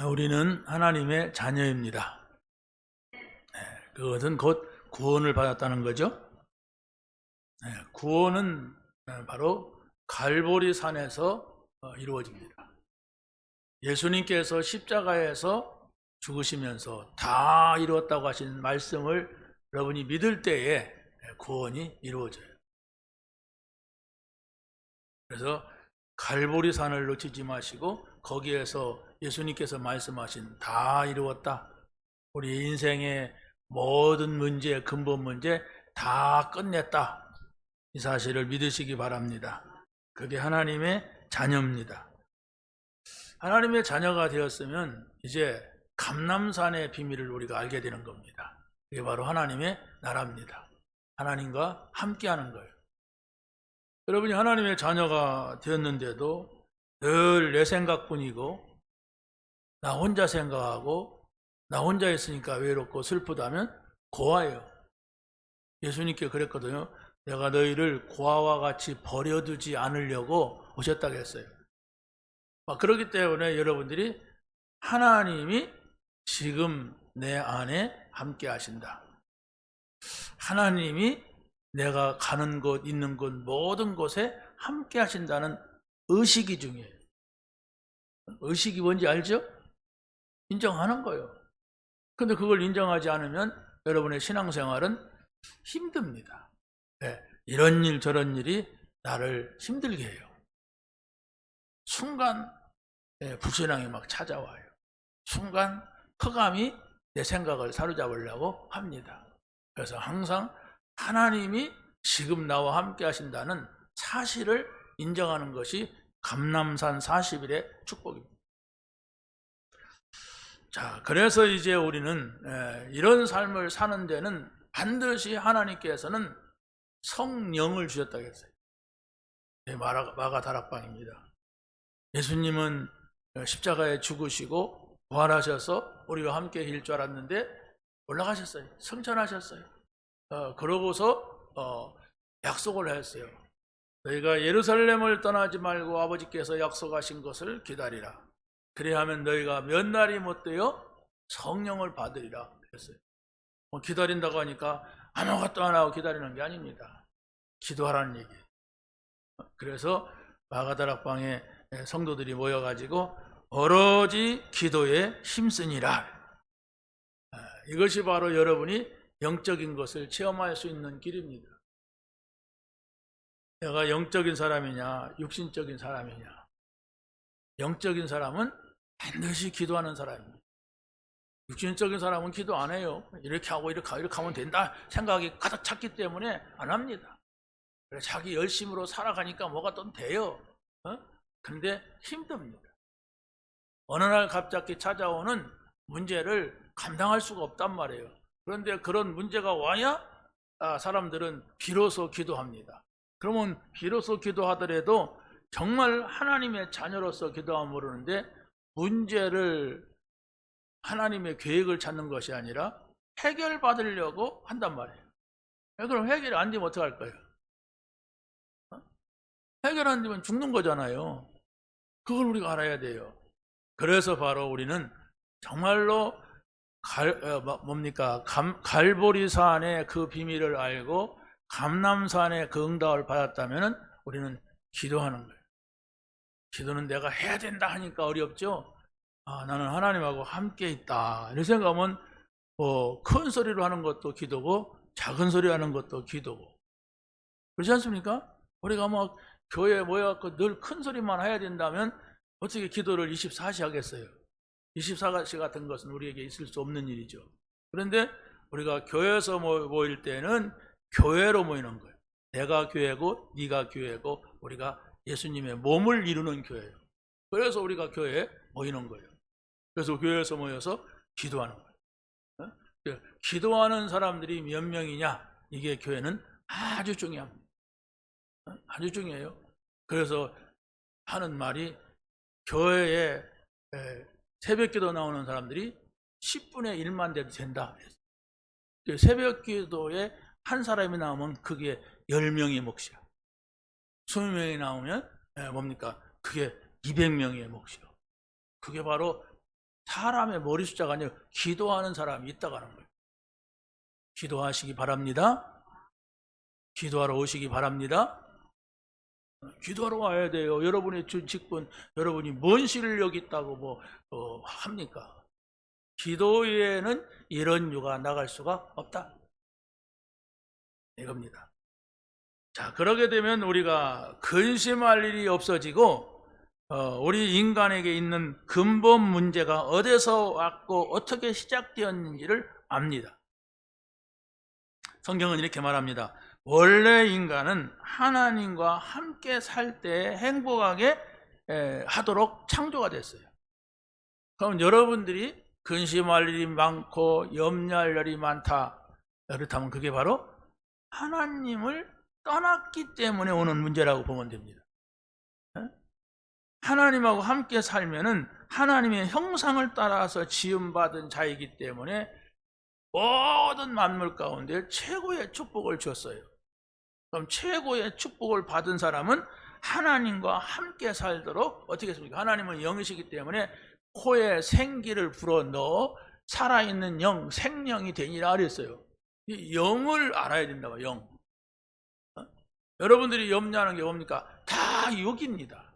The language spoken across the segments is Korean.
우리는 하나님의 자녀입니다. 그것은 곧 구원을 받았다는 거죠. 구원은 바로 갈보리 산에서 이루어집니다. 예수님께서 십자가에서 죽으시면서 다 이루었다고 하신 말씀을 여러분이 믿을 때에 구원이 이루어져요. 그래서 갈보리 산을 놓치지 마시고 거기에서 예수님께서 말씀하신 다 이루었다, 우리 인생의 모든 문제, 근본 문제 다 끝냈다, 이 사실을 믿으시기 바랍니다. 그게 하나님의 자녀입니다. 하나님의 자녀가 되었으면 이제 감람산의 비밀을 우리가 알게 되는 겁니다. 이게 바로 하나님의 나라입니다. 하나님과 함께하는 거예요. 여러분이 하나님의 자녀가 되었는데도 늘 내 생각뿐이고 나 혼자 생각하고 나 혼자 있으니까 외롭고 슬프다면 고아예요. 예수님께 그랬거든요. 내가 너희를 고아와 같이 버려두지 않으려고 오셨다고 했어요. 그렇기 때문에 여러분들이 하나님이 지금 내 안에 함께 하신다. 하나님이 내가 가는 곳, 있는 곳, 모든 곳에 함께 하신다는 의식이 중요해요. 의식이 뭔지 알죠? 인정하는 거예요. 근데 그걸 인정하지 않으면 여러분의 신앙생활은 힘듭니다. 이런 일 저런 일이 나를 힘들게 해요. 순간 불신앙이 막 찾아와요. 순간 흑암이 내 생각을 사로잡으려고 합니다. 그래서 항상 하나님이 지금 나와 함께 하신다는 사실을 인정하는 것이 감람산 40일의 축복입니다. 자, 그래서 이제 우리는 이런 삶을 사는 데는 반드시 하나님께서는 성령을 주셨다고 했어요. 마가 다락방입니다. 예수님은 십자가에 죽으시고 부활하셔서 우리와 함께 길 줄 알았는데 올라가셨어요. 승천하셨어요. 그러고서 약속을 했어요. 너희가 예루살렘을 떠나지 말고 아버지께서 약속하신 것을 기다리라. 그래야하면 너희가 몇 날이 못되어 성령을 받으리라 했어요. 기다린다고 하니까 아무것도 안 하고 기다리는 게 아닙니다. 기도하라는 얘기예요. 그래서 마가다락방에 성도들이 모여가지고 오로지 기도에 힘쓰니라. 이것이 바로 여러분이 영적인 것을 체험할 수 있는 길입니다. 내가 영적인 사람이냐 육신적인 사람이냐. 영적인 사람은 반드시 기도하는 사람입니다. 육신적인 사람은 기도 안 해요. 이렇게 하고 이렇게 하면 된다 생각이 가득 찼기 때문에 안 합니다. 자기 열심으로 살아가니까 뭐가 또 돼요. 그런데 힘듭니다. 어느 날 갑자기 찾아오는 문제를 감당할 수가 없단 말이에요. 그런데 그런 문제가 와야 사람들은 비로소 기도합니다. 그러면 비로소 기도하더라도 정말 하나님의 자녀로서 기도하면 모르는데 문제를 하나님의 계획을 찾는 것이 아니라 해결받으려고 한단 말이에요. 그럼 해결이 안 되면 어떡할 거예요? 해결 안 되면 죽는 거잖아요. 그걸 우리가 알아야 돼요. 그래서 바로 우리는 정말로 갈보리산의 그 비밀을 알고 감람산의 그 응답을 받았다면 우리는 기도하는 거예요. 기도는 내가 해야 된다 하니까 어렵죠. 나는 하나님하고 함께 있다 이런 생각하면 큰 소리로 하는 것도 기도고 작은 소리로 하는 것도 기도고 그렇지 않습니까? 우리가 막 교회에 모여갖고 늘 큰 소리만 해야 된다면 어떻게 기도를 24시 하겠어요? 24시 같은 것은 우리에게 있을 수 없는 일이죠. 그런데 우리가 교회에서 모일 때는 교회로 모이는 거예요. 내가 교회고 네가 교회고 우리가 예수님의 몸을 이루는 교회예요. 그래서 우리가 교회에 모이는 거예요. 그래서 교회에서 모여서 기도하는 거예요. 기도하는 사람들이 몇 명이냐, 이게 교회는 아주 중요합니다. 아주 중요해요. 그래서 하는 말이 교회에 새벽기도 나오는 사람들이 10분의 1만 돼도 된다. 새벽기도에 한 사람이 나오면 그게 10명의 몫이야. 20명이 나오면 뭡니까? 그게 200명의 몫이요. 그게 바로 사람의 머리 숫자가 아니라 기도하는 사람이 있다고 하는 거예요. 기도하시기 바랍니다. 기도하러 오시기 바랍니다. 기도하러 와야 돼요. 여러분의 직분, 여러분이 뭔 실력이 있다고 합니까? 기도에는 이런 유가 나갈 수가 없다. 이겁니다. 자, 그러게 되면 우리가 근심할 일이 없어지고, 우리 인간에게 있는 근본 문제가 어디서 왔고 어떻게 시작되었는지를 압니다. 성경은 이렇게 말합니다. 원래 인간은 하나님과 함께 살 때 행복하게 하도록 창조가 됐어요. 그럼 여러분들이 근심할 일이 많고 염려할 일이 많다, 그렇다면 그게 바로 하나님을 떠났기 때문에 오는 문제라고 보면 됩니다. 하나님하고 함께 살면은 하나님의 형상을 따라서 지음받은 자이기 때문에 모든 만물 가운데 최고의 축복을 줬어요. 그럼 최고의 축복을 받은 사람은 하나님과 함께 살도록 어떻게 했습니까? 하나님은 영이시기 때문에 코에 생기를 불어넣어 살아있는 영, 생명이 되니라 그랬어요. 이 영을 알아야 된다고, 영. 여러분들이 염려하는 게 뭡니까? 다 육입니다.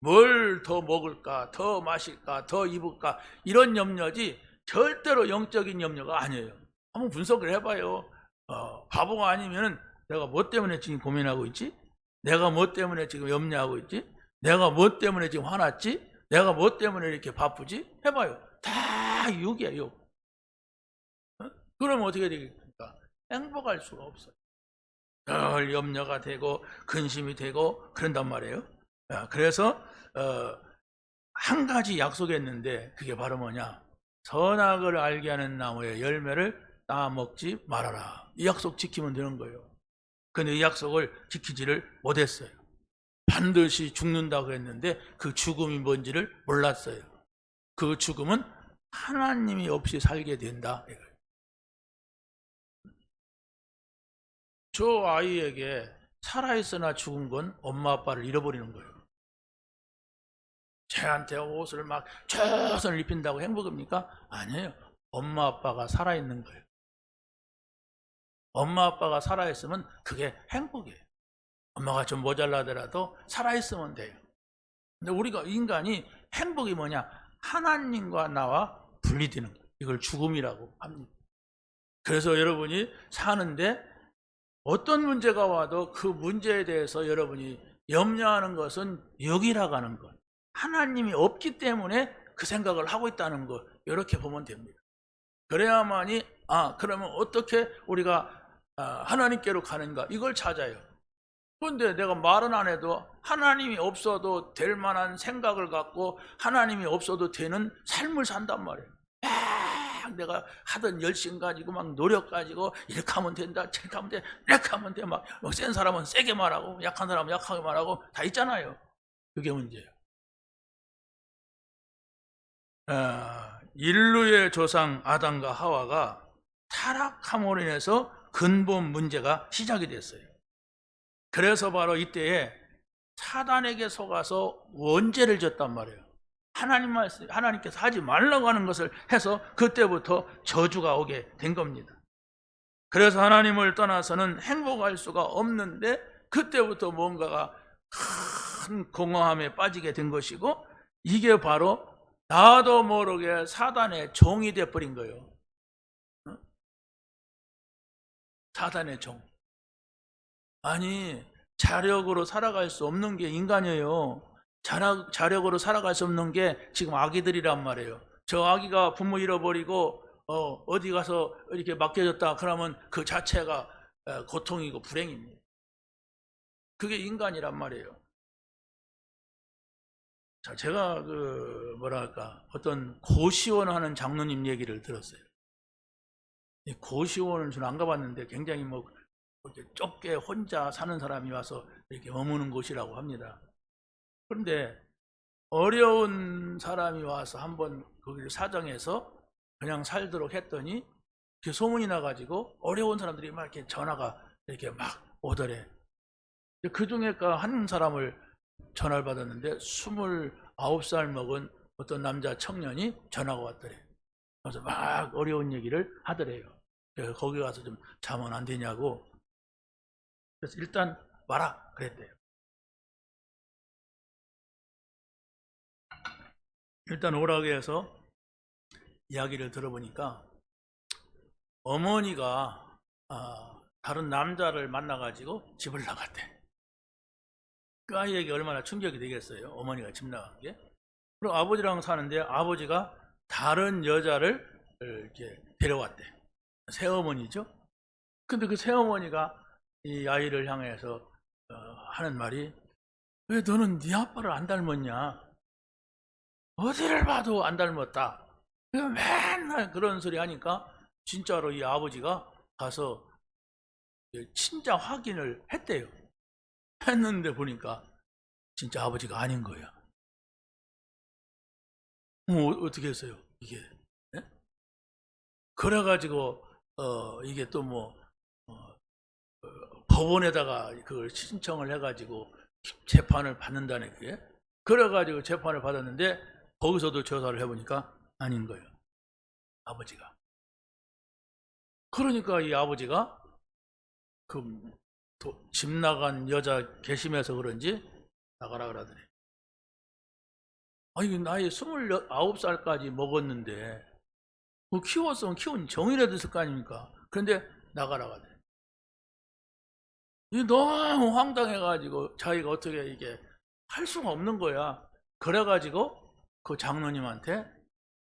뭘 더 먹을까, 더 마실까, 더 입을까, 이런 염려지 절대로 영적인 염려가 아니에요. 한번 분석을 해봐요. 바보가 아니면은 내가 뭐 때문에 지금 고민하고 있지? 내가 뭐 때문에 지금 염려하고 있지? 내가 뭐 때문에 지금 화났지? 내가 뭐 때문에 이렇게 바쁘지? 해봐요. 다 육이에요, 육. 그러면 어떻게 되겠습니까? 행복할 수가 없어요. 늘 염려가 되고 근심이 되고 그런단 말이에요. 그래서 한 가지 약속했는데 그게 바로 뭐냐? 선악을 알게 하는 나무의 열매를 따먹지 말아라. 이 약속 지키면 되는 거예요. 근데 이 약속을 지키지를 못했어요. 반드시 죽는다고 했는데 그 죽음이 뭔지를 몰랐어요. 그 죽음은 하나님이 없이 살게 된다. 저 아이에게 살아있으나 죽은 건 엄마 아빠를 잃어버리는 거예요. 쟤한테 옷을 막 최선을 입힌다고 행복입니까? 아니에요. 엄마 아빠가 살아있는 거예요. 엄마 아빠가 살아있으면 그게 행복이에요. 엄마가 좀 모자라더라도 살아있으면 돼요. 근데 우리가 인간이 행복이 뭐냐? 하나님과 나와 분리되는 거예요. 이걸 죽음이라고 합니다. 그래서 여러분이 사는데 어떤 문제가 와도 그 문제에 대해서 여러분이 염려하는 것은 영이라고 하는 것, 하나님이 없기 때문에 그 생각을 하고 있다는 것, 이렇게 보면 됩니다. 그래야만이 그러면 어떻게 우리가 하나님께로 가는가, 이걸 찾아요. 그런데 내가 말은 안 해도 하나님이 없어도 될 만한 생각을 갖고 하나님이 없어도 되는 삶을 산단 말이에요. 내가 하던 열심 가지고 막 노력 가지고 이렇게 하면 된다, 저렇게 하면 돼, 이렇게 하면 돼, 막 센 사람은 세게 말하고 약한 사람은 약하게 말하고 다 있잖아요. 그게 문제예요. 인류의 조상 아담과 하와가 타락함으로 인해서 근본 문제가 시작이 됐어요. 그래서 바로 이때에 사단에게 속아서 원죄를 졌단 말이에요. 하나님께서 하지 말라고 하는 것을 해서 그때부터 저주가 오게 된 겁니다. 그래서 하나님을 떠나서는 행복할 수가 없는데 그때부터 뭔가가 큰 공허함에 빠지게 된 것이고, 이게 바로 나도 모르게 사단의 종이 돼버린 거예요. 사단의 종. 아니, 자력으로 살아갈 수 없는 게 인간이에요. 자력으로 살아갈 수 없는 게 지금 아기들이란 말이에요. 저 아기가 부모 잃어버리고 어디 가서 이렇게 맡겨졌다 그러면 그 자체가 고통이고 불행입니다. 그게 인간이란 말이에요. 자, 제가 어떤 고시원 하는 장로님 얘기를 들었어요. 이 고시원을 저는 안 가봤는데 굉장히 이렇게 좁게 혼자 사는 사람이 와서 이렇게 머무는 곳이라고 합니다. 그런데 어려운 사람이 와서 한번 거기를 사정해서 그냥 살도록 했더니 그 소문이 나가지고 어려운 사람들이 막 이렇게 전화가 이렇게 막 오더래. 그 중에 한 사람을 전화를 받았는데 29살 먹은 어떤 남자 청년이 전화가 왔더래. 그래서 막 어려운 얘기를 하더래요. 그래서 거기 가서 좀 자면 안 되냐고. 그래서 일단 와라 그랬대요. 일단 오라고 해서 이야기를 들어보니까 어머니가 다른 남자를 만나가지고 집을 나갔대. 그 아이에게 얼마나 충격이 되겠어요. 어머니가 집 나간 게. 그리고 아버지랑 사는데 아버지가 다른 여자를 이렇게 데려왔대. 새어머니죠. 근데 그 새어머니가 이 아이를 향해서 하는 말이, 왜 너는 네 아빠를 안 닮았냐? 어디를 봐도 안 닮았다. 맨날 그런 소리 하니까 진짜로 이 아버지가 가서 친자 확인을 했대요. 했는데 보니까 진짜 아버지가 아닌 거야. 어떻게 했어요? 이게. 네? 그래가지고 이게 또 뭐 법원에다가 그걸 신청을 해가지고 재판을 받는다는 게. 그래가지고 재판을 받았는데 거기서도 조사를 해보니까 아닌 거예요. 아버지가. 그러니까 이 아버지가 그 집 나간 여자 개심해서 그런지 나가라 그러더니, 아니 나이 29살까지 먹었는데 뭐 키웠으면 키운 정이라도 있을 거 아닙니까? 그런데 나가라 그러더니, 이 너무 황당해가지고 자기가 어떻게 이게 할 수가 없는 거야. 그래가지고 그 장로님한테,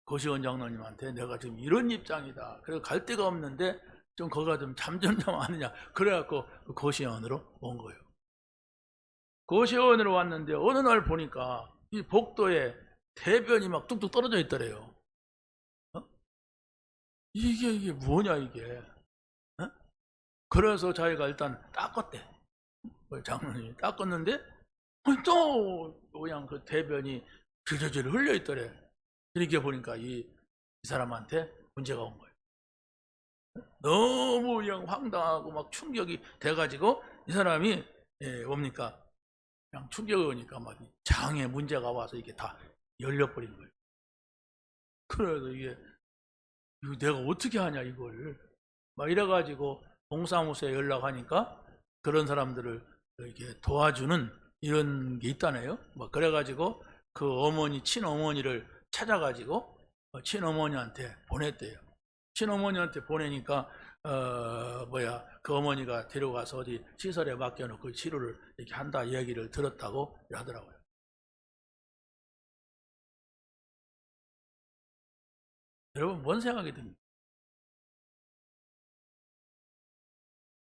고시원 장로님한테 내가 지금 이런 입장이다. 그래서 갈 데가 없는데 좀 거기가 좀 잠 좀 하느냐. 그래갖고 그 고시원으로 온 거예요. 고시원으로 왔는데 어느 날 보니까 이 복도에 대변이 막 뚝뚝 떨어져 있더래요. 이게 뭐냐 이게. 그래서 자기가 일단 닦았대. 장로님이 닦았는데 또 그냥 그 대변이 질질질 흘려 있더래. 이렇게 보니까 이 사람한테 문제가 온 거예요. 너무 그냥 황당하고 막 충격이 돼가지고 이 사람이 뭡니까? 그냥 충격이 오니까 막 장에 문제가 와서 이게 다 열려버린 거예요. 그래서 이게 내가 어떻게 하냐 이걸. 막 이래가지고 동사무소에 연락하니까 그런 사람들을 이렇게 도와주는 이런 게 있다네요. 뭐 그래가지고 그 어머니, 친어머니를 찾아가지고 친어머니한테 보냈대요. 친어머니한테 보내니까 그 어머니가 데려가서 어디 시설에 맡겨놓고 치료를 이렇게 한다 이야기를 들었다고 하더라고요. 여러분 뭔 생각이 듭니까?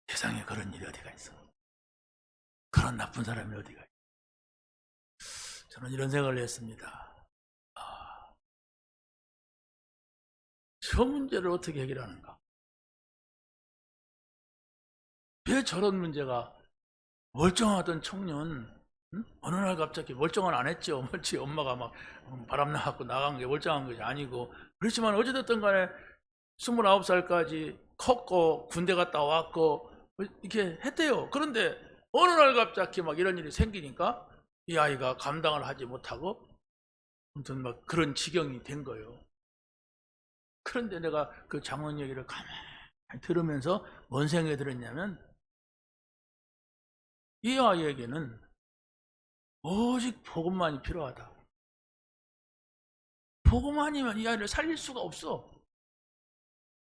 세상에 그런 일이 어디가 있어? 그런 나쁜 사람이 어디가 있어? 저는 이런 생각을 했습니다. 저 문제를 어떻게 해결하는가? 왜 저런 문제가, 멀쩡하던 청년, 어느 날 갑자기 멀쩡은 안 했죠. 멀지 엄마가 막 바람 나갖고 나간 게 멀쩡한 것이 아니고. 그렇지만 어찌됐든 간에 29살까지 컸고 군대 갔다 왔고 이렇게 했대요. 그런데 어느 날 갑자기 막 이런 일이 생기니까 이 아이가 감당을 하지 못하고 아무튼 막 그런 지경이 된 거예요. 그런데 내가 그 장원 얘기를 가만히 들으면서 뭔 생각이 들었냐면, 이 아이에게는 오직 복음만이 필요하다. 복음 아니면 이 아이를 살릴 수가 없어.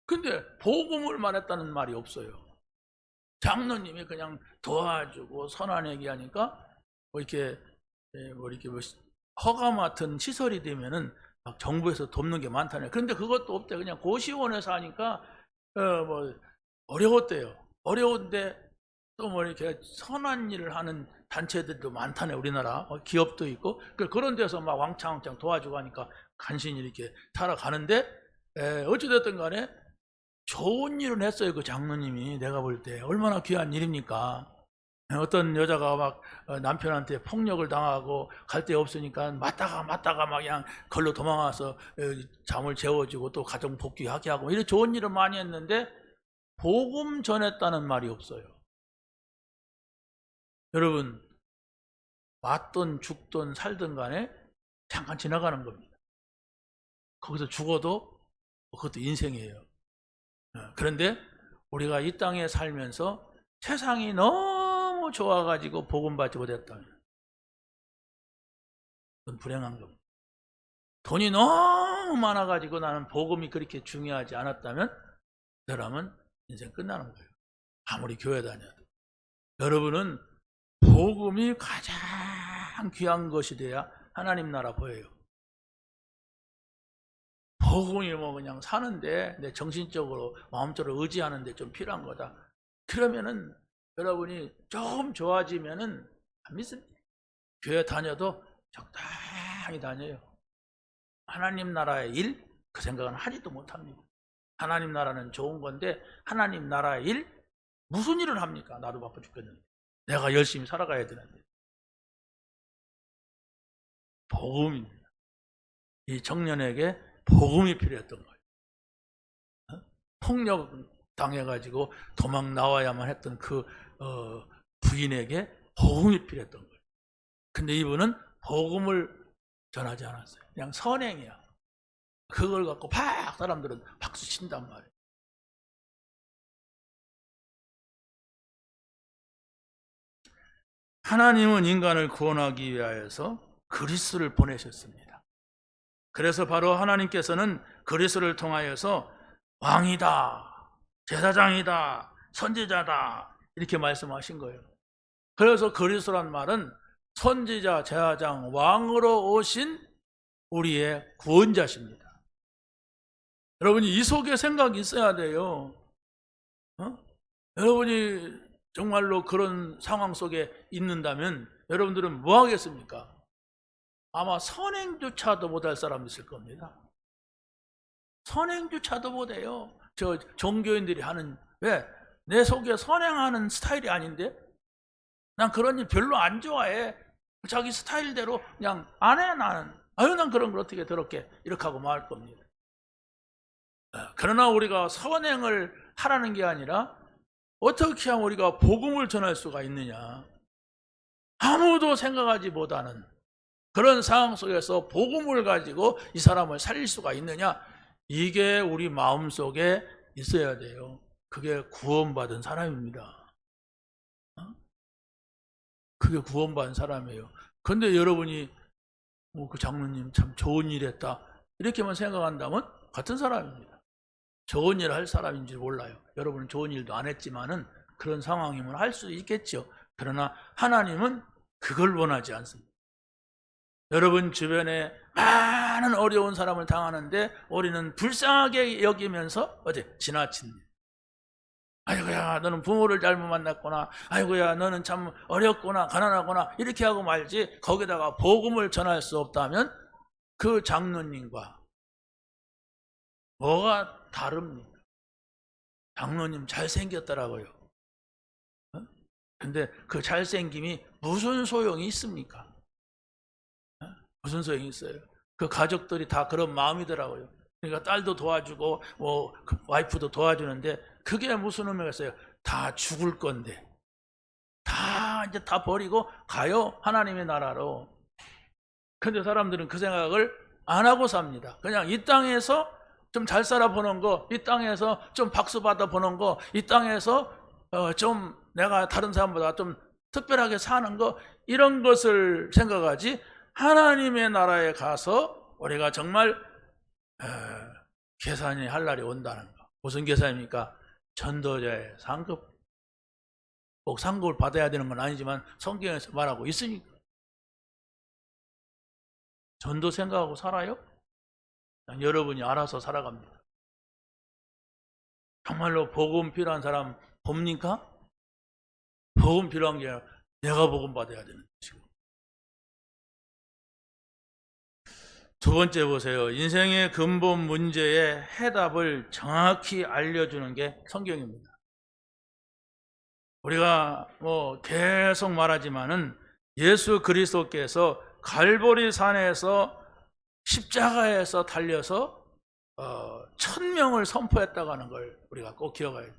근데 복음을 말했다는 말이 없어요. 장로님이 그냥 도와주고 선한 얘기하니까 뭐 이렇게 허가 맡은 시설이 되면은 막 정부에서 돕는 게 많다네. 그런데 그것도 없대. 그냥 고시원에서 하니까 뭐 어려웠대요. 어려운데 또 뭐 이렇게 선한 일을 하는 단체들도 많다네. 우리나라 기업도 있고 그런 데서 막 왕창왕창 도와주고 하니까 간신히 이렇게 살아가는데, 어찌됐든 간에 좋은 일을 했어요. 그 장로님이. 내가 볼 때 얼마나 귀한 일입니까? 어떤 여자가 막 남편한테 폭력을 당하고 갈 데 없으니까 맞다가 막 그냥 걸로 도망와서 잠을 재워주고 또 가정 복귀하게 하고 이런 좋은 일을 많이 했는데 복음 전했다는 말이 없어요. 여러분, 맞든 죽든 살든 간에 잠깐 지나가는 겁니다. 거기서 죽어도 그것도 인생이에요. 그런데 우리가 이 땅에 살면서 세상이 너무 좋아가지고 복음 받지 못했다면 그건 불행한 겁니다. 돈이 너무 많아가지고 나는 복음이 그렇게 중요하지 않았다면 그 사람은 인생 끝나는 거예요. 아무리 교회 다녀도. 여러분은 복음이 가장 귀한 것이 돼야 하나님 나라 보여요. 복음이 뭐 그냥 사는데 내 정신적으로 마음적으로 의지하는데 좀 필요한 거다. 그러면은 여러분이 조금 좋아지면은 안 믿습니다. 교회 다녀도 적당히 다녀요. 하나님 나라의 일? 그 생각은 하지도 못합니다. 하나님 나라는 좋은 건데 하나님 나라의 일? 무슨 일을 합니까? 나도 바빠 죽겠는데. 내가 열심히 살아가야 되는데. 복음입니다. 이 청년에게 복음이 필요했던 거예요. 폭력 당해가지고 도망 나와야만 했던 그 부인에게 복음이 필요했던 거예요. 근데 이분은 복음을 전하지 않았어요. 그냥 선행이야. 그걸 갖고 팍 사람들은 박수 친단 말이에요. 하나님은 인간을 구원하기 위하여서 그리스도를 보내셨습니다. 그래서 바로 하나님께서는 그리스도를 통하여서 왕이다, 제사장이다, 선지자다 이렇게 말씀하신 거예요. 그래서 그리스도란 말은 선지자, 제사장, 왕으로 오신 우리의 구원자십니다. 여러분이 이 속에 생각이 있어야 돼요. 여러분이 정말로 그런 상황 속에 있는다면 여러분들은 뭐 하겠습니까? 아마 선행조차도 못할 사람이 있을 겁니다. 선행조차도 못해요. 저 종교인들이 하는, 왜? 내 속에 선행하는 스타일이 아닌데? 난 그런 일 별로 안 좋아해. 자기 스타일대로 그냥 안 해, 나는. 아유, 난 그런 걸 어떻게 더럽게 이렇게 하고 말 겁니다. 그러나 우리가 선행을 하라는 게 아니라 어떻게 하면 우리가 복음을 전할 수가 있느냐. 아무도 생각하지 못하는 그런 상황 속에서 복음을 가지고 이 사람을 살릴 수가 있느냐. 이게 우리 마음속에 있어야 돼요. 그게 구원받은 사람입니다. 그게 구원받은 사람이에요. 그런데 여러분이 그 장로님 참 좋은 일 했다 이렇게만 생각한다면 같은 사람입니다. 좋은 일을 할 사람인지 몰라요. 여러분은 좋은 일도 안 했지만은 그런 상황이면 할 수 있겠죠. 그러나 하나님은 그걸 원하지 않습니다. 여러분 주변에 많은 어려운 사람을 당하는데 우리는 불쌍하게 여기면서 지나칩니다. 아이고야, 너는 부모를 잘못 만났구나. 아이고야, 너는 참 어렵구나, 가난하구나 이렇게 하고 말지. 거기다가 복음을 전할 수 없다면 그 장로님과 뭐가 다릅니까? 장로님 잘생겼더라고요. 근데 그 잘생김이 무슨 소용이 있습니까? 무슨 소용이 있어요? 그 가족들이 다 그런 마음이더라고요. 그러니까 딸도 도와주고 그 와이프도 도와주는데 그게 무슨 의미가 있어요? 다 죽을 건데 다 이제 다 버리고 가요, 하나님의 나라로. 근데 사람들은 그 생각을 안 하고 삽니다. 그냥 이 땅에서 좀 잘 살아보는 거, 이 땅에서 좀 박수 받아보는 거, 이 땅에서 좀 내가 다른 사람보다 좀 특별하게 사는 거, 이런 것을 생각하지 하나님의 나라에 가서 우리가 정말 계산이 할 날이 온다는 거. 무슨 계산입니까? 전도자의 상급. 꼭 상급을 받아야 되는 건 아니지만 성경에서 말하고 있으니까. 전도 생각하고 살아요? 여러분이 알아서 살아갑니다. 정말로 복음 필요한 사람 봅니까? 복음 필요한 게 아니라 내가 복음 받아야 되는 것이고. 두 번째 보세요. 인생의 근본 문제의 해답을 정확히 알려주는 게 성경입니다. 우리가 계속 말하지만은 예수 그리스도께서 갈보리 산에서 십자가에서 달려서 1000명을 선포했다고 하는 걸 우리가 꼭 기억해야 돼요.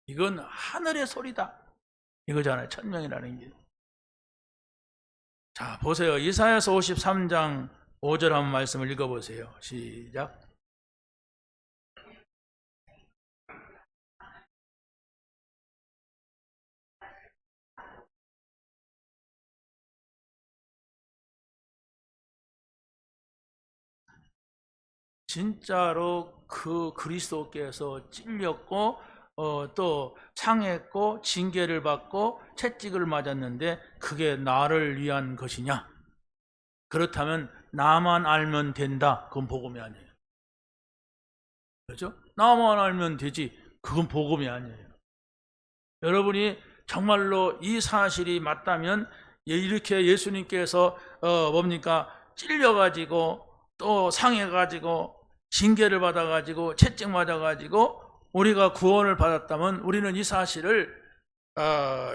이건 하늘의 소리다 이거잖아요. 1000명이라는 게. 자, 보세요. 이사야서 53장 5절 한번 말씀을 읽어보세요. 시작. 진짜로 그 그리스도께서 찔렸고 또 상했고 징계를 받고 채찍을 맞았는데 그게 나를 위한 것이냐? 그렇다면 나만 알면 된다. 그건 복음이 아니에요. 그렇죠? 나만 알면 되지. 그건 복음이 아니에요. 여러분이 정말로 이 사실이 맞다면 이렇게 예수님께서 뭡니까? 찔려가지고 또 상해가지고 징계를 받아가지고 채찍 맞아가지고 우리가 구원을 받았다면 우리는 이 사실을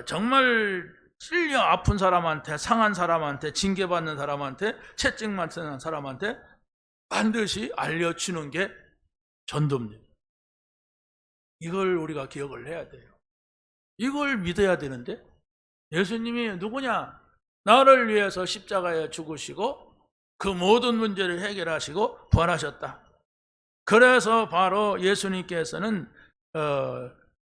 정말 찔려 아픈 사람한테, 상한 사람한테, 징계받는 사람한테, 채찍 맞는 사람한테 반드시 알려주는 게 전도입니다. 이걸 우리가 기억을 해야 돼요. 이걸 믿어야 되는데 예수님이 누구냐? 나를 위해서 십자가에 죽으시고 그 모든 문제를 해결하시고 부활하셨다. 그래서 바로 예수님께서는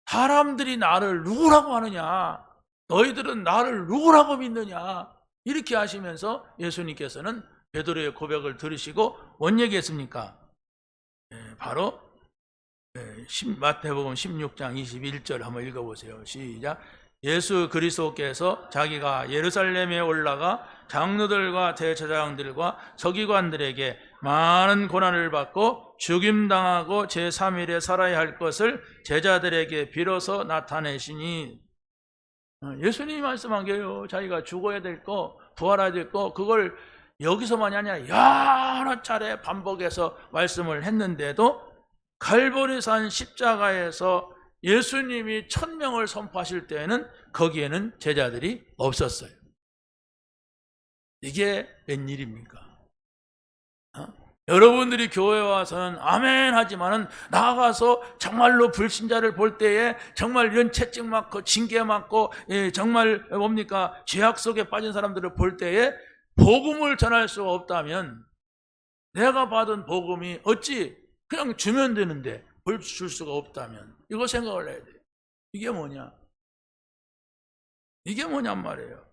사람들이 나를 누구라고 하느냐? 너희들은 나를 누구라고 믿느냐? 이렇게 하시면서 예수님께서는 베드로의 고백을 들으시고 뭔 얘기했습니까? 바로 마태복음 16장 21절 한번 읽어보세요. 시작. 예수 그리스도께서 자기가 예루살렘에 올라가 장로들과 대제사장들과 서기관들에게 많은 고난을 받고 죽임당하고 제3일에 살아야 할 것을 제자들에게 비로소 나타내시니, 예수님이 말씀한 게요. 자기가 죽어야 될 거, 부활해야 될 거, 그걸 여기서만이 아니라 여러 차례 반복해서 말씀을 했는데도 갈보리산 십자가에서 예수님이 천명을 선포하실 때에는 거기에는 제자들이 없었어요. 이게 웬일입니까? 여러분들이 교회에 와서는 아멘 하지만은 나가서 정말로 불신자를 볼 때에 정말 이런 채찍 맞고 징계 맞고 정말 뭡니까? 죄악 속에 빠진 사람들을 볼 때에 복음을 전할 수가 없다면 내가 받은 복음이 어찌 그냥 주면 되는데 줄 수가 없다면 이거 생각을 해야 돼요. 이게 뭐냐? 이게 뭐냔 말이에요.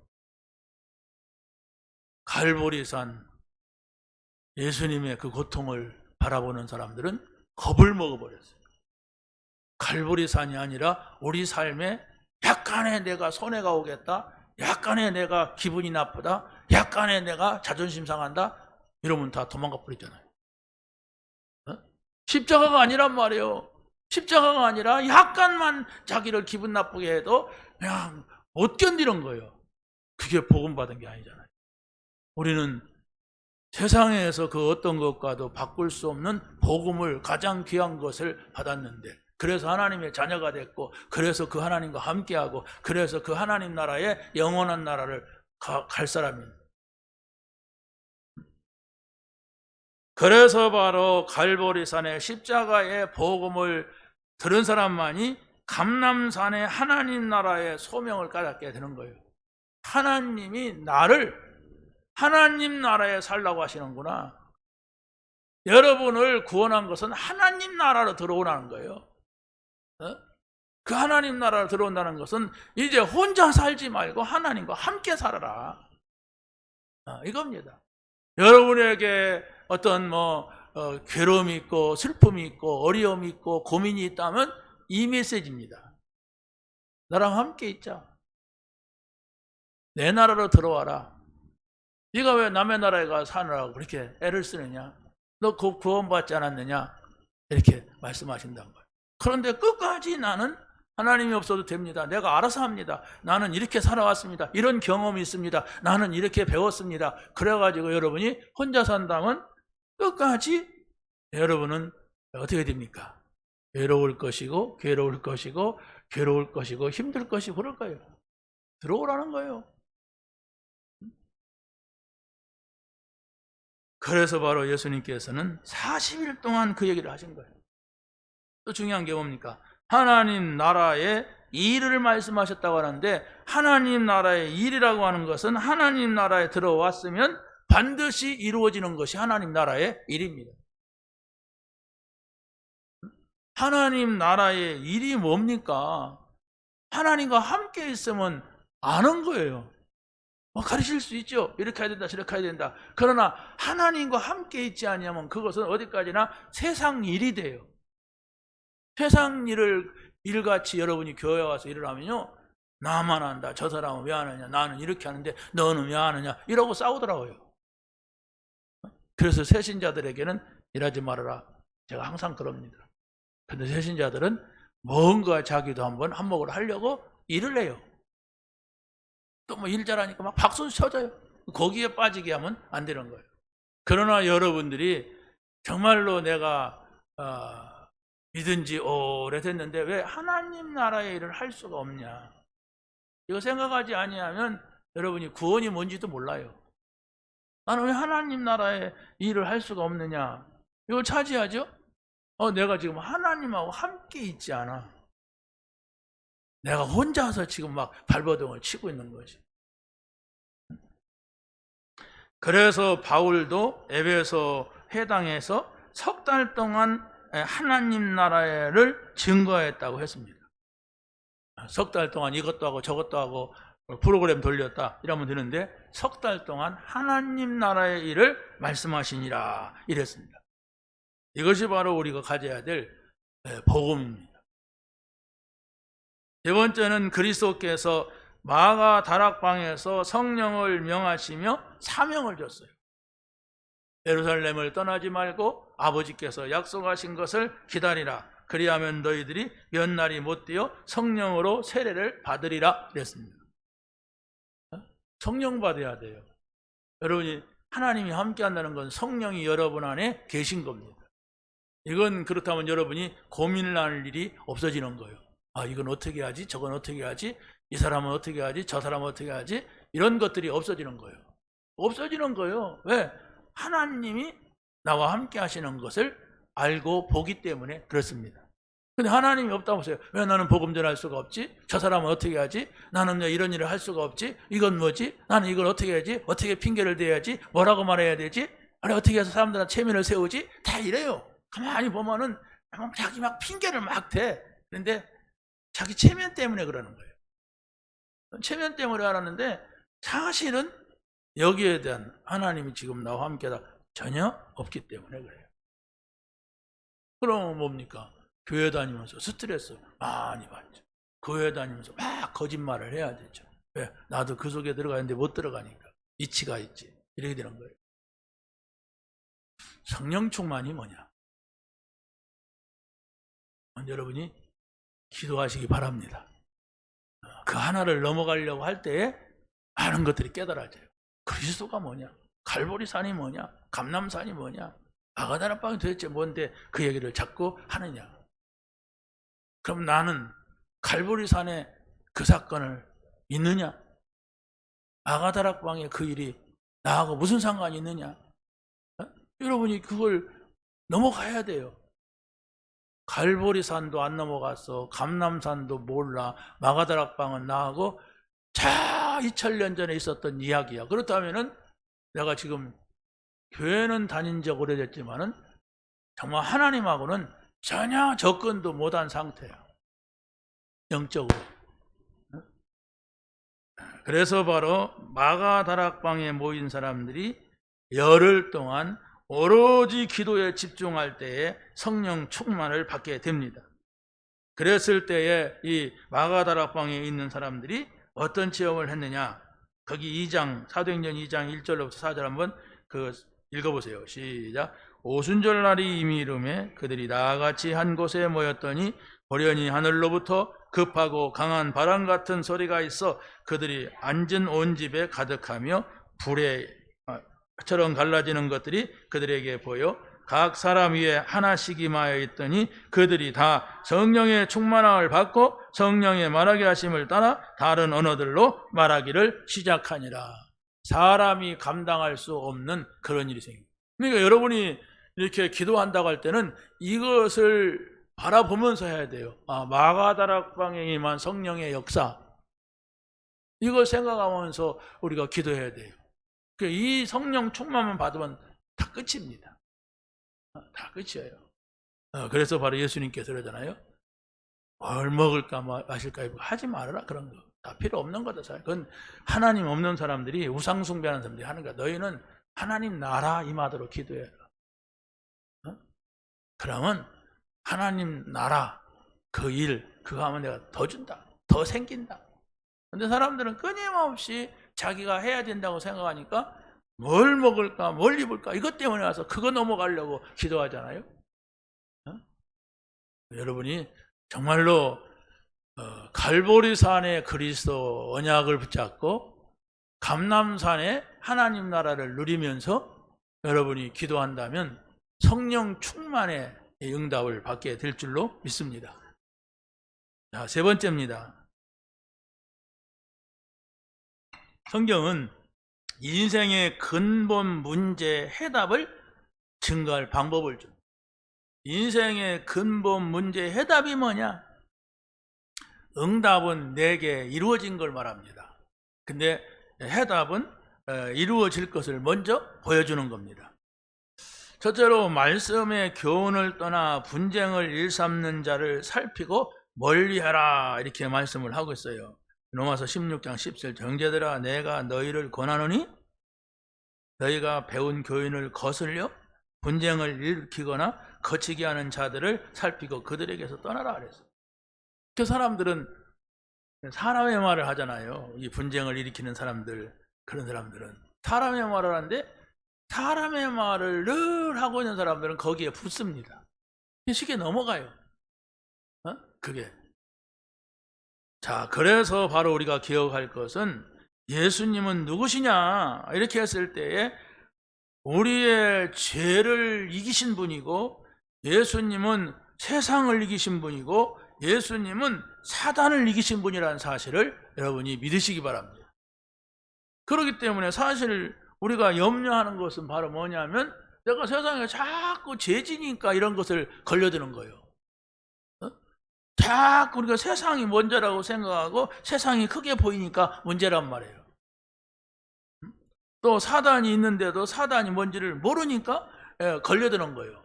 갈보리산 예수님의 그 고통을 바라보는 사람들은 겁을 먹어버렸어요. 갈보리산이 아니라 우리 삶에 약간의 내가 손해가 오겠다, 약간의 내가 기분이 나쁘다, 약간의 내가 자존심 상한다, 이러면 다 도망가 버리잖아요. 십자가가 아니란 말이에요. 십자가가 아니라 약간만 자기를 기분 나쁘게 해도 그냥 못 견디는 거예요. 그게 복음 받은 게 아니잖아요. 우리는 세상에서 그 어떤 것과도 바꿀 수 없는 복음을, 가장 귀한 것을 받았는데, 그래서 하나님의 자녀가 됐고, 그래서 그 하나님과 함께하고, 그래서 그 하나님 나라의 영원한 나라를 갈 사람입니다. 그래서 바로 갈보리산의 십자가의 복음을 들은 사람만이 감람산의 하나님 나라의 소명을 깨닫게 되는 거예요. 하나님이 나를 하나님 나라에 살라고 하시는구나. 여러분을 구원한 것은 하나님 나라로 들어오라는 거예요. 그 하나님 나라로 들어온다는 것은 이제 혼자 살지 말고 하나님과 함께 살아라. 이겁니다. 여러분에게 어떤 괴로움이 있고 슬픔이 있고 어려움이 있고 고민이 있다면 이 메시지입니다. 나랑 함께 있자. 내 나라로 들어와라. 네가 왜 남의 나라에 가서 사느라고 그렇게 애를 쓰느냐? 너 구원받지 않았느냐? 이렇게 말씀하신다는 거예요. 그런데 끝까지 나는 하나님이 없어도 됩니다. 내가 알아서 합니다. 나는 이렇게 살아왔습니다. 이런 경험이 있습니다. 나는 이렇게 배웠습니다. 그래가지고 여러분이 혼자 산다면 끝까지 여러분은 어떻게 됩니까? 외로울 것이고 괴로울 것이고 괴로울 것이고 힘들 것이고 그럴 거예요. 들어오라는 거예요. 그래서 바로 예수님께서는 40일 동안 그 얘기를 하신 거예요. 또 중요한 게 뭡니까? 하나님 나라의 일을 말씀하셨다고 하는데, 하나님 나라의 일이라고 하는 것은 하나님 나라에 들어왔으면 반드시 이루어지는 것이 하나님 나라의 일입니다. 하나님 나라의 일이 뭡니까? 하나님과 함께 있으면 아는 거예요. 가르칠 수 있죠. 이렇게 해야 된다, 저렇게 해야 된다. 그러나 하나님과 함께 있지 않으면 그것은 어디까지나 세상 일이 돼요. 세상 일을 일같이 여러분이 교회에 와서 일을 하면요, 나만 한다, 저 사람은 왜 안 하냐, 나는 이렇게 하는데 너는 왜 안 하냐, 이러고 싸우더라고요. 그래서 새신자들에게는 일하지 말아라, 제가 항상 그럽니다. 근데 새신자들은 뭔가 자기도 한번 한몫을 하려고 일을 해요. 또 뭐 일 잘하니까 막 박수 쳐줘요. 거기에 빠지게 하면 안 되는 거예요. 그러나 여러분들이 정말로 내가 믿은 지 오래됐는데 왜 하나님 나라의 일을 할 수가 없냐, 이거 생각하지 아니하면 여러분이 구원이 뭔지도 몰라요. 나는 왜 하나님 나라의 일을 할 수가 없느냐, 이걸 차지하죠. 내가 지금 하나님하고 함께 있지 않아. 내가 혼자서 지금 막 발버둥을 치고 있는 거지. 그래서 바울도 에베소 회당에서 석 달 동안 하나님 나라를 증거했다고 했습니다. 석 달 동안 이것도 하고 저것도 하고 프로그램 돌렸다 이러면 되는데, 석 달 동안 하나님 나라의 일을 말씀하시니라 이랬습니다. 이것이 바로 우리가 가져야 될 복음입니다. 세 번째는 그리스도께서 마가 다락방에서 성령을 명하시며 사명을 줬어요. 예루살렘을 떠나지 말고 아버지께서 약속하신 것을 기다리라. 그리하면 너희들이 몇 날이 못 되어 성령으로 세례를 받으리라 그랬습니다. 성령 받아야 돼요. 여러분이 하나님이 함께 한다는 건 성령이 여러분 안에 계신 겁니다. 이건 그렇다면 여러분이 고민을 할 일이 없어지는 거예요. 이건 어떻게 하지? 저건 어떻게 하지? 이 사람은 어떻게 하지? 저 사람은 어떻게 하지? 이런 것들이 없어지는 거예요. 없어지는 거예요. 왜? 하나님이 나와 함께 하시는 것을 알고 보기 때문에 그렇습니다. 근데 하나님이 없다고 하세요. 왜 나는 복음 전할 수가 없지? 저 사람은 어떻게 하지? 나는 왜 이런 일을 할 수가 없지? 이건 뭐지? 나는 이걸 어떻게 해야지? 어떻게 핑계를 대야지? 뭐라고 말해야 되지? 아니 어떻게 해서 사람들한테 체면을 세우지? 다 이래요. 가만히 보면은 자기 막 핑계를 막 대. 그런데 자기 체면 때문에 그러는 거예요. 체면 때문에 알았는데 사실은 여기에 대한 하나님이 지금 나와 함께다 전혀 없기 때문에 그래요. 그럼 뭡니까? 교회 다니면서 스트레스 많이 받죠. 교회 다니면서 막 거짓말을 해야 되죠. 왜? 나도 그 속에 들어가는데 못 들어가니까 이치가 있지. 이렇게 되는 거예요. 성령 충만이 뭐냐? 여러분이 기도하시기 바랍니다. 그 하나를 넘어가려고 할 때에 많은 것들이 깨달아져요. 그리스도가 뭐냐? 갈보리산이 뭐냐? 감람산이 뭐냐? 아가다락방이 도대체 뭔데 그 얘기를 자꾸 하느냐? 그럼 나는 갈보리산의 그 사건을 믿느냐? 아가다락방의 그 일이 나하고 무슨 상관이 있느냐? 여러분이 그걸 넘어가야 돼요. 갈보리산도 안 넘어갔어. 감람산도 몰라. 마가다락방은 나하고 2000년 전에 있었던 이야기야. 그렇다면은 내가 지금 교회는 다닌 지 오래됐지만은 정말 하나님하고는 전혀 접근도 못한 상태야. 영적으로. 그래서 바로 마가다락방에 모인 사람들이 열흘 동안 오로지 기도에 집중할 때에 성령 충만을 받게 됩니다. 그랬을 때에 이 마가다락방에 있는 사람들이 어떤 체험을 했느냐? 거기 2장, 사도행전 2장 1절로부터 4절 한번 읽어보세요. 시작. 오순절 날이 이미 이르매 그들이 나같이 한 곳에 모였더니 호련히 하늘로부터 급하고 강한 바람 같은 소리가 있어 그들이 앉은 온 집에 가득하며 불에 처럼 갈라지는 것들이 그들에게 보여 각 사람 위에 하나씩 임하여 있더니 그들이 다 성령의 충만함을 받고 성령의 말하게 하심을 따라 다른 언어들로 말하기를 시작하니라. 사람이 감당할 수 없는 그런 일이 생깁니다. 그러니까 여러분이 이렇게 기도한다고 할 때는 이것을 바라보면서 해야 돼요. 마가다락방에 임한 성령의 역사, 이걸 생각하면서 우리가 기도해야 돼요. 이 성령 충만만 받으면 다 끝입니다. 다 끝이에요. 그래서 바로 예수님께서 그러잖아요. 뭘 먹을까 마실까 하지 말아라. 그런 거 다 필요 없는 거다. 그건 하나님 없는 사람들이, 우상 숭배하는 사람들이 하는 거야. 너희는 하나님 나라 임하도록 기도해라. 그러면 하나님 나라 그 일, 그거 하면 내가 더 준다, 더 생긴다. 근데 사람들은 끊임없이 자기가 해야 된다고 생각하니까 뭘 먹을까, 뭘 입을까, 이것 때문에 와서 그거 넘어가려고 기도하잖아요. 여러분이 정말로 갈보리산의 그리스도 언약을 붙잡고 감람산의 하나님 나라를 누리면서 여러분이 기도한다면 성령 충만의 응답을 받게 될 줄로 믿습니다. 자, 세 번째입니다. 성경은 인생의 근본 문제 해답을 증거할 방법을 줍니다. 인생의 근본 문제 해답이 뭐냐? 응답은 내게 이루어진 걸 말합니다. 근데 해답은 이루어질 것을 먼저 보여주는 겁니다. 첫째로 말씀의 교훈을 떠나 분쟁을 일삼는 자를 살피고 멀리하라, 이렇게 말씀을 하고 있어요. 로마서 16장 10절, 형제들아 내가 너희를 권하노니 너희가 배운 교훈을 거슬려 분쟁을 일으키거나 거치게 하는 자들을 살피고 그들에게서 떠나라 그랬어요. 그 사람들은 사람의 말을 하잖아요. 이 분쟁을 일으키는 사람들, 그런 사람들은 사람의 말을 하는데 사람의 말을 늘 하고 있는 사람들은 거기에 붙습니다. 쉽게 넘어가요. 그게. 자, 그래서 바로 우리가 기억할 것은 예수님은 누구시냐? 이렇게 했을 때에 우리의 죄를 이기신 분이고, 예수님은 세상을 이기신 분이고, 예수님은 사단을 이기신 분이라는 사실을 여러분이 믿으시기 바랍니다. 그렇기 때문에 사실 우리가 염려하는 것은 바로 뭐냐면 내가 세상에 자꾸 죄지니까 이런 것을 걸려드는 거예요. 자꾸 우리가 세상이 문제라고 생각하고 세상이 크게 보이니까 문제란 말이에요. 또 사단이 있는데도 사단이 뭔지를 모르니까 걸려드는 거예요.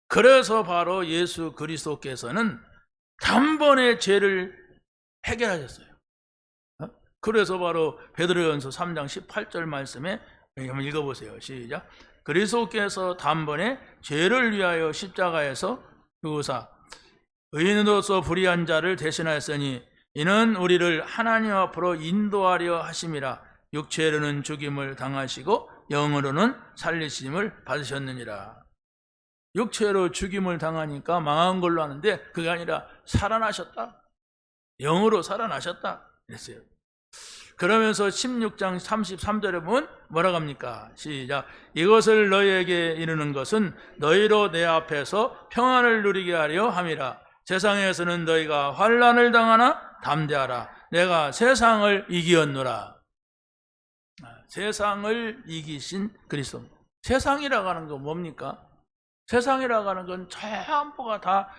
그래서 바로 예수 그리스도께서는 단번에 죄를 해결하셨어요. 그래서 바로 베드로전서 3장 18절 말씀에 한번 읽어보세요. 시작. 그리스도께서 단번에 죄를 위하여 십자가에서 죽으사 의인으로서 불의한 자를 대신하였으니 이는 우리를 하나님 앞으로 인도하려 하심이라. 육체로는 죽임을 당하시고 영으로는 살리심을 받으셨느니라. 육체로 죽임을 당하니까 망한 걸로 하는데 그게 아니라 살아나셨다, 영으로 살아나셨다 그랬어요. 그러면서 16장 33절에 보면 뭐라고 합니까? 시작. 이것을 너희에게 이르는 것은 너희로 내 앞에서 평안을 누리게 하려 함이라. 세상에서는 너희가 환난을 당하나 담대하라. 내가 세상을 이기었노라. 세상을 이기신 그리스도. 세상이라고 하는 건 뭡니까? 세상이라고 하는 건 전부가 다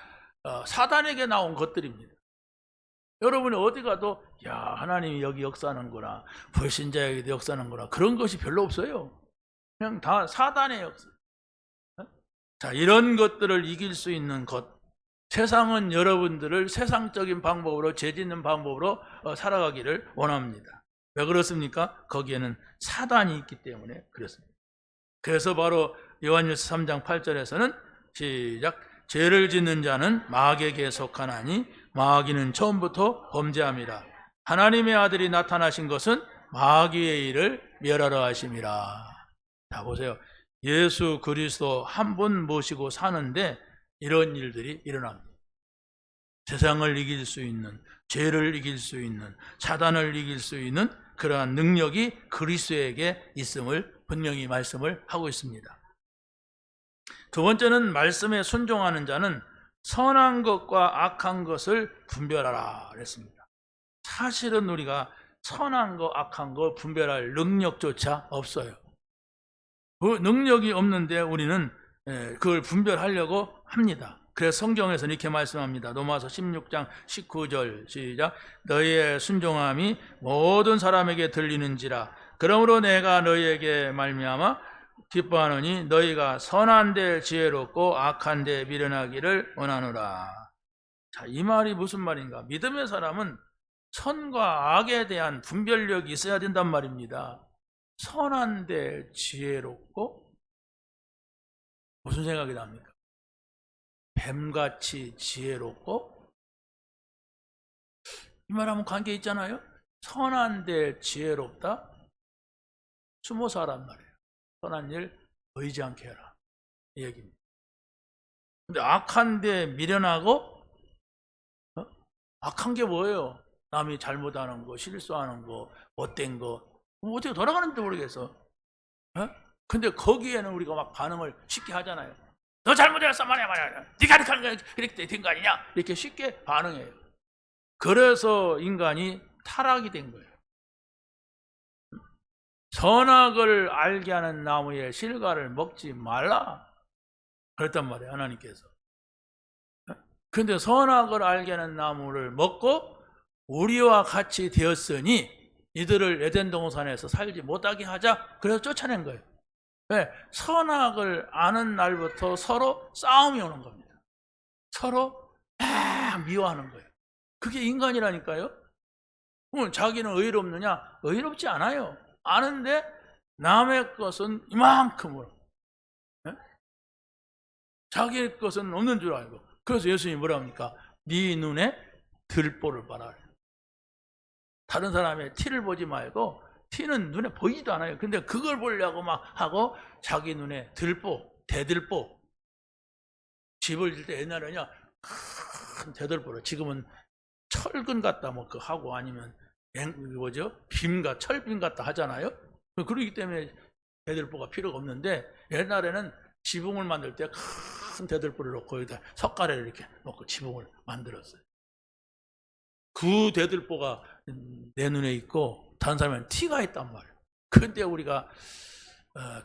사단에게 나온 것들입니다. 여러분이 어디 가도 야, 하나님이 여기 역사하는구나, 불신자에게도 역사하는구나, 그런 것이 별로 없어요. 그냥 다 사단의 역사. 자, 이런 것들을 이길 수 있는 것, 세상은 여러분들을 세상적인 방법으로, 죄짓는 방법으로 살아가기를 원합니다. 왜 그렇습니까? 거기에는 사단이 있기 때문에 그렇습니다. 그래서 바로 요한일서 3장 8절에서는 시작. 죄를 짓는 자는 마귀에게 속하나니 마귀는 처음부터 범죄함이라. 하나님의 아들이 나타나신 것은 마귀의 일을 멸하러 하심이라. 자, 보세요. 예수 그리스도 한 분 모시고 사는데 이런 일들이 일어납니다. 세상을 이길 수 있는, 죄를 이길 수 있는, 사단을 이길 수 있는 그러한 능력이 그리스도에게 있음을 분명히 말씀을 하고 있습니다. 두 번째는 말씀에 순종하는 자는 선한 것과 악한 것을 분별하라 그랬습니다. 사실은 우리가 선한 거, 악한 거 분별할 능력조차 없어요. 그 능력이 없는데 우리는 그걸 분별하려고 합니다. 그래서 성경에서는 이렇게 말씀합니다. 로마서 16장 19절 시작. 너희의 순종함이 모든 사람에게 들리는지라. 그러므로 내가 너희에게 말미암아 기뻐하노니 너희가 선한 데 지혜롭고 악한 데 미련하기를 원하노라. 자, 이 말이 무슨 말인가? 믿음의 사람은 선과 악에 대한 분별력이 있어야 된단 말입니다. 선한데 지혜롭고, 무슨 생각이 납니까? 뱀같이 지혜롭고, 이 말하면 관계 있잖아요. 선한데 지혜롭다, 숨어 사란 말이에요. 선한 일 보이지 않게 해라, 이 얘기입니다. 근데 악한데 미련하고, 악한 게 뭐예요? 남이 잘못하는 거, 실수하는 거, 못된 거, 어떻게 돌아가는지 모르겠어. 근데 거기에는 우리가 막 반응을 쉽게 하잖아요. 너 잘못했어 말이야. 네가 이렇게 된 거 아니냐? 이렇게 쉽게 반응해요. 그래서 인간이 타락이 된 거예요. 선악을 알게 하는 나무의 실과를 먹지 말라 그랬단 말이에요, 하나님께서. 근데 선악을 알게 하는 나무를 먹고 우리와 같이 되었으니 이들을 에덴 동산에서 살지 못하게 하자, 그래서 쫓아낸 거예요. 왜? 선악을 아는 날부터 서로 싸움이 오는 겁니다. 서로 미워하는 거예요. 그게 인간이라니까요. 그럼 자기는 의롭느냐? 의롭지 않아요. 아는데 남의 것은 이만큼으로, 자기 것은 없는 줄 알고. 그래서 예수님이 뭐라 합니까? 네 눈에 들보를 봐라. 다른 사람의 티를 보지 말고, 티는 눈에 보이지도 않아요. 근데 그걸 보려고 막 하고 자기 눈에 들보, 대들보. 집을 질 때 옛날에는요, 큰 대들보로, 지금은 철근 같다 뭐 그 하고 아니면 빔과 철빔 같다 하잖아요. 그러기 때문에 대들보가 필요가 없는데, 옛날에는 지붕을 만들 때 큰 대들보를 놓고 여기다 석가래를 이렇게 놓고 지붕을 만들었어요. 그 대들보가 내 눈에 있고 다른 사람은 티가 있단 말이에요. 근데 우리가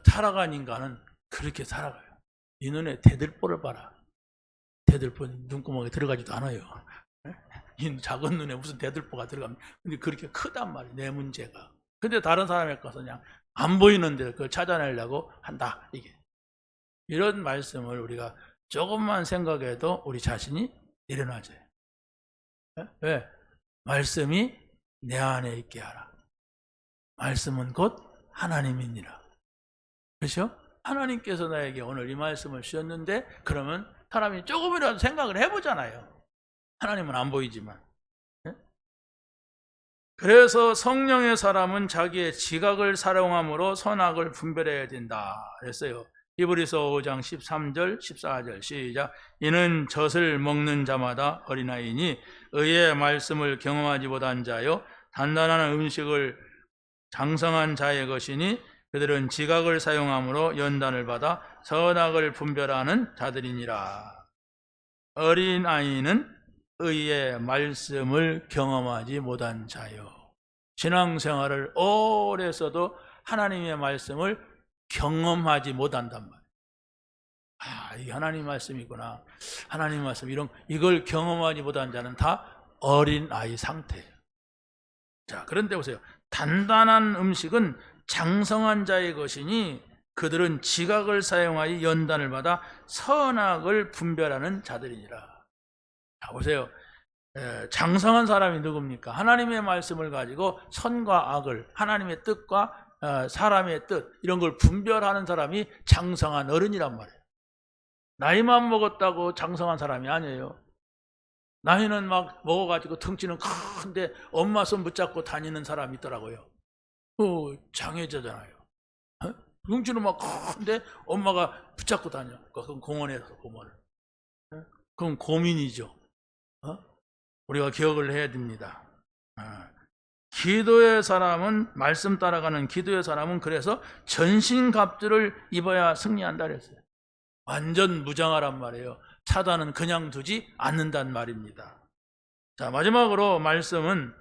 타락한 인간은 그렇게 살아가요. 이 눈에 대들보를 봐라. 대들보 눈구멍에 들어가지도 않아요. 이 작은 눈에 무슨 대들보가 들어갑니까? 근데 그렇게 크단 말이에요, 내 문제가. 근데 다른 사람의 것은 그냥 안 보이는 데를 그걸 찾아내려고 한다, 이게. 이런 말씀을 우리가 조금만 생각해도 우리 자신이 일어나져요. 왜? 말씀이 내 안에 있게 하라. 말씀은 곧 하나님이니라. 그렇죠? 하나님께서 나에게 오늘 이 말씀을 주셨는데, 그러면 사람이 조금이라도 생각을 해보잖아요. 하나님은 안 보이지만. 그래서 성령의 사람은 자기의 지각을 사용함으로 선악을 분별해야 된다 그랬어요. 히브리서 5장 13절 14절 시작. 이는 젖을 먹는 자마다 어린아이니 의의 말씀을 경험하지 못한 자요 단단한 음식을 장성한 자의 것이니 그들은 지각을 사용함으로 연단을 받아 선악을 분별하는 자들이니라. 어린아이는 의의 말씀을 경험하지 못한 자요. 신앙생활을 오래 했어도 하나님의 말씀을 경험하지 못한단 말이에요. 이게 하나님 말씀이구나. 하나님 말씀, 이걸 경험하지 못한 자는 다 어린아이 상태예요. 자, 그런데 보세요. 단단한 음식은 장성한 자의 것이니 그들은 지각을 사용하여 연단을 받아 선악을 분별하는 자들이니라. 자, 보세요. 장성한 사람이 누굽니까? 하나님의 말씀을 가지고 선과 악을, 하나님의 뜻과 사람의 뜻, 이런 걸 분별하는 사람이 장성한 어른이란 말이에요. 나이만 먹었다고 장성한 사람이 아니에요. 나이는 막 먹어가지고 덩치는 큰데 엄마 손 붙잡고 다니는 사람이 있더라고요. 장애자잖아요. 덩치는 막 큰데 엄마가 붙잡고 다녀. 그건 공원에서 공원을. 그건 고민이죠. 우리가 기억을 해야 됩니다. 기도의 사람은, 말씀 따라가는 기도의 사람은 그래서 전신갑주를 입어야 승리한다 그랬어요. 완전 무장하란 말이에요. 사단은 그냥 두지 않는단 말입니다. 자, 마지막으로 말씀은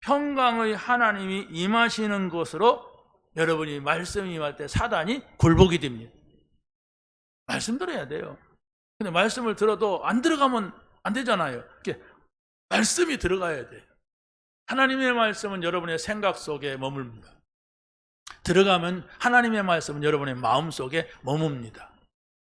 평강의 하나님이 임하시는 곳으로 여러분이 말씀이 임할 때 사단이 굴복이 됩니다. 말씀 들어야 돼요. 근데 말씀을 들어도 안 들어가면 안 되잖아요. 이렇게 말씀이 들어가야 돼요. 하나님의 말씀은 여러분의 생각 속에 머뭅니다. 들어가면 하나님의 말씀은 여러분의 마음 속에 머뭅니다.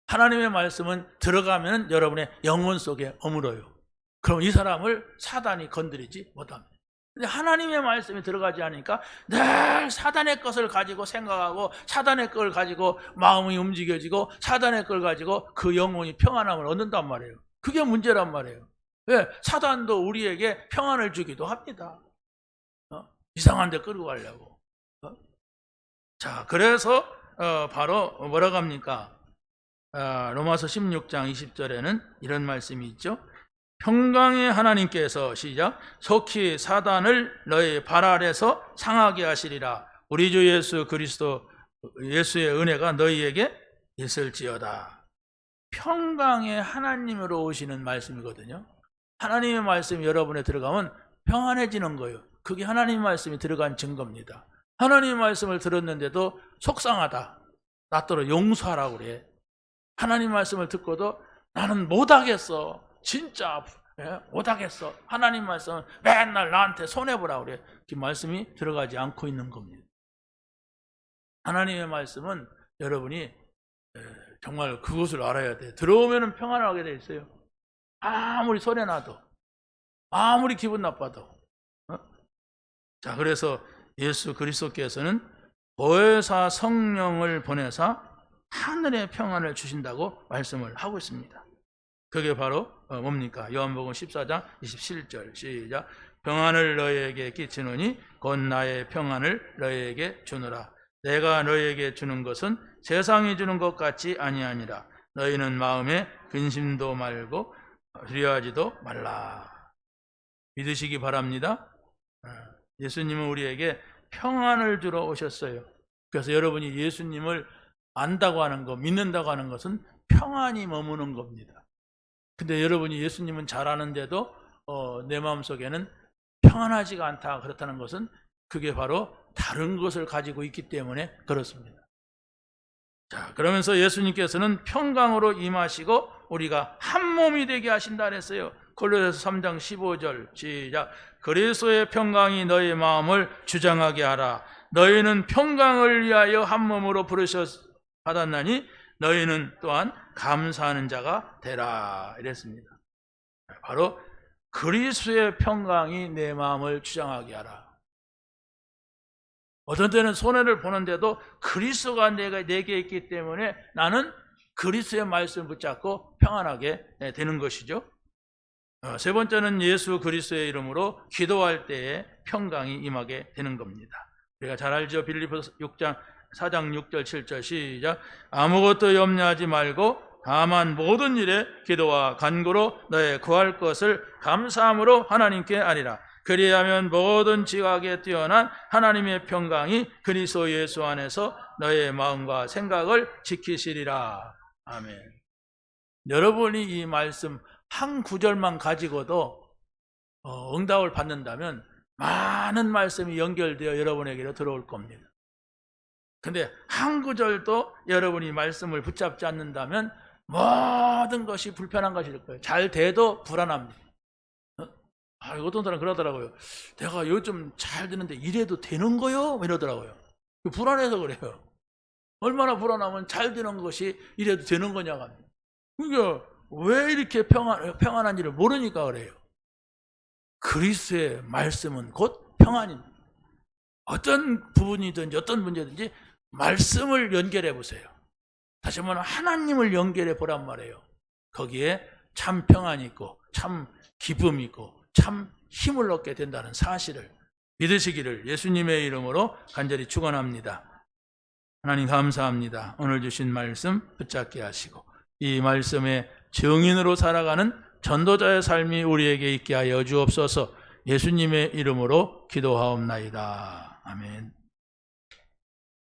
하나님의 말씀은 들어가면 여러분의 영혼 속에 머물어요. 그럼 이 사람을 사단이 건드리지 못합니다. 근데 하나님의 말씀이 들어가지 않으니까 늘 사단의 것을 가지고 생각하고 사단의 걸 가지고 마음이 움직여지고 사단의 걸 가지고 그 영혼이 평안함을 얻는단 말이에요. 그게 문제란 말이에요. 왜? 사단도 우리에게 평안을 주기도 합니다. 이상한 데 끌고 가려고. 자, 그래서 바로 뭐라고 합니까? 로마서 16장 20절에는 이런 말씀이 있죠. 평강의 하나님께서 시작 속히 사단을 너희 발 아래서 상하게 하시리라. 우리 주 예수 그리스도 예수의 은혜가 너희에게 있을지어다. 평강의 하나님으로 오시는 말씀이거든요. 하나님의 말씀이 여러분에 들어가면 평안해지는 거예요. 그게 하나님의 말씀이 들어간 증거입니다. 하나님의 말씀을 들었는데도 속상하다. 나더러 용서하라고 그래. 하나님 말씀을 듣고도 나는 못하겠어. 진짜 못하겠어. 하나님 말씀은 맨날 나한테 손해보라고 그래. 그 말씀이 들어가지 않고 있는 겁니다. 하나님의 말씀은 여러분이 정말 그것을 알아야 돼. 들어오면 평안하게 돼 있어요. 아무리 손해나도 아무리 기분 나빠도. 자, 그래서 예수 그리스도께서는 보혜사 성령을 보내사 하늘의 평안을 주신다고 말씀을 하고 있습니다. 그게 바로 뭡니까? 요한복음 14장 27절 시작 평안을 너희에게 끼치노니 곧 나의 평안을 너희에게 주노라. 내가 너희에게 주는 것은 세상이 주는 것 같이 아니하니라. 너희는 마음에 근심도 말고 두려워하지도 말라. 믿으시기 바랍니다. 예수님은 우리에게 평안을 주러 오셨어요. 그래서 여러분이 예수님을 안다고 하는 것, 믿는다고 하는 것은 평안이 머무는 겁니다. 근데 여러분이 예수님은 잘 아는데도 내 마음속에는 평안하지가 않다, 그렇다는 것은 그게 바로 다른 것을 가지고 있기 때문에 그렇습니다. 자, 그러면서 예수님께서는 평강으로 임하시고 우리가 한 몸이 되게 하신다 그랬어요. 골로새서 3장 15절 시작 그리스도의 평강이 너희 마음을 주장하게 하라. 너희는 평강을 위하여 한 몸으로 받았나니 너희는 또한 감사하는 자가 되라 이랬습니다. 바로 그리스도의 평강이 내 마음을 주장하게 하라. 어떤 때는 손해를 보는데도 그리스도가 내게 있기 때문에 나는 그리스도의 말씀을 붙잡고 평안하게 되는 것이죠. 세 번째는 예수 그리스도의 이름으로 기도할 때에 평강이 임하게 되는 겁니다. 우리가 잘 알죠. 빌립보서 4장 6절 7절 시작 아무것도 염려하지 말고 다만 모든 일에 기도와 간구로 너의 구할 것을 감사함으로 하나님께 아리라. 그리하면 모든 지각에 뛰어난 하나님의 평강이 그리스도 예수 안에서 너의 마음과 생각을 지키시리라. 아멘. 여러분이 이 말씀 한 구절만 가지고도 응답을 받는다면 많은 말씀이 연결되어 여러분에게로 들어올 겁니다. 근데 한 구절도 여러분이 말씀을 붙잡지 않는다면 모든 것이 불편한 것일 거예요. 잘 돼도 불안합니다. 어떤 사람은 그러더라고요. 내가 요즘 잘 되는데 이래도 되는 거요? 이러더라고요. 불안해서 그래요. 얼마나 불안하면 잘 되는 것이 이래도 되는 거냐고 합니다. 그러니까 왜 이렇게 평안한지를 모르니까 그래요. 그리스도의 말씀은 곧 평안입니다. 어떤 부분이든지 어떤 문제든지 말씀을 연결해 보세요. 다시 말하면 하나님을 연결해 보란 말이에요. 거기에 참 평안이 있고 참 기쁨이 있고 참 힘을 얻게 된다는 사실을 믿으시기를 예수님의 이름으로 간절히 축원합니다. 하나님 감사합니다. 오늘 주신 말씀 붙잡게 하시고 이 말씀의 증인으로 살아가는 전도자의 삶이 우리에게 있게 하여 주옵소서. 예수님의 이름으로 기도하옵나이다. 아멘.